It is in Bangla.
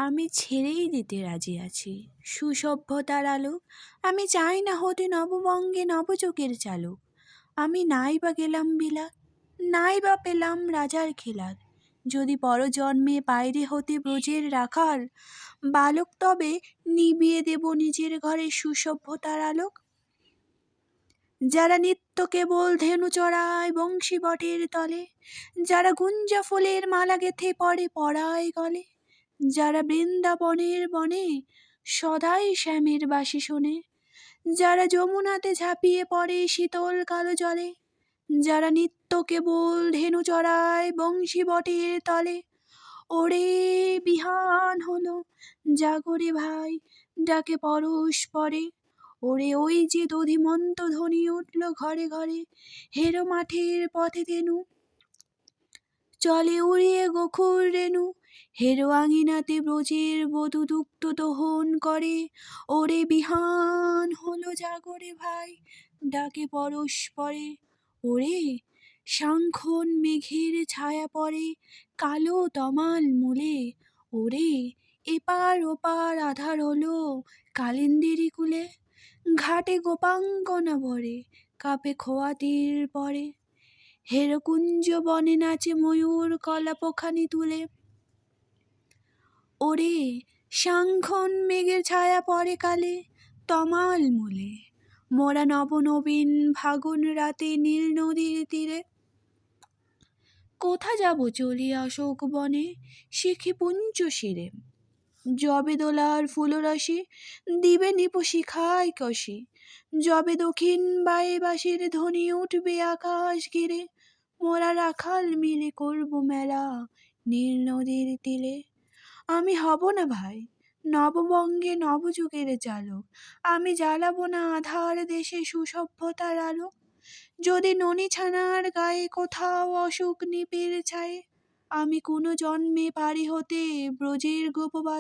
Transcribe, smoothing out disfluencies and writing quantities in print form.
আমি ছেড়েই দিতে রাজি আছি সুসভ্যতার আলো। আমি চাই না হতে নববঙ্গে নবযুগের চালক। আমি নাই বা গেলাম বিলাত, নাই বা পেলাম রাজার খেলার। যদি পরজন্মে বাইরে হতে ব্রজের রাখাল বালক, তবে নিবিয়ে দেব নিজের ঘরে সুসভ্যতার আলোক। যারা নিত্য কেবল ধেনু চড়ায় বংশী বটের তলে, যারা গুঞ্জা ফুলের মালা গেথে পড়ে পড়ায় গলে, যারা বৃন্দাবনের বনে সদাই শ্যামের বাঁশি শোনে, যারা যমুনাতে ঝাঁপিয়ে পড়ে শীতল কালো জলে, যারা নিত্য কেবল ধেনু চড়ায় বংশী বটের তলে। ওরে বিহান হলো, জাগরে ভাই, ডাকে পরস্পরে। ওরে ওই যে দধিমন্ত ধ্বনি উঠল ঘরে ঘরে, হেরো মাঠের পথে ধেনু চলে উড়িয়ে গোখুর রেণু। হেরো আঙিনাতে ব্রজের বধূ দুগ্ধ দহন করে। ওরে বিহান হলো, জাগরে ভাই, ডাকে পরস্পরে। ওরে সাংখ্যন মেঘের ছায়া পড়ে কালো তমাল মূলে। ওরে এপার ওপার আধার হলো কালিন্দিরি কুলে। ঘাটে গোপাঙ্গনা ভরে কাপে খোয়াতির পরে। হেরকুঞ্জ বনে নাচে ময়ূর কলাপখানি তুলে। ওরে সাংখ্যন মেঘের ছায়া পড়ে কালে তমাল মূলে। মোরা নবনবীন ফাগুন রাতে নীল নদীর তীরে। কোথা যাব চলিয়া অশোক বনে শিখি পুঞ্জ শিরে। যবে দোলার ফুলরাশি দিবে নিপ শিখায় কষি। যবে দক্ষিণ বায়ে বাঁশির ধ্বনি উঠবে আকাশ ঘিরে। মোরা রাখাল মিলে করব মেলা নীল নদীর তীরে। আমি হব না ভাই নববঙ্গে নবযুগের চালক। আমি জ্বালাবো না আধার দেশে সুসভ্যতার আলো। যদি ননি ছানার গায়ে কোথাও অসুখ নিবিড় ছায়ে, আমি কোনো জন্মে পারি হতে ব্রজের গোপবাল।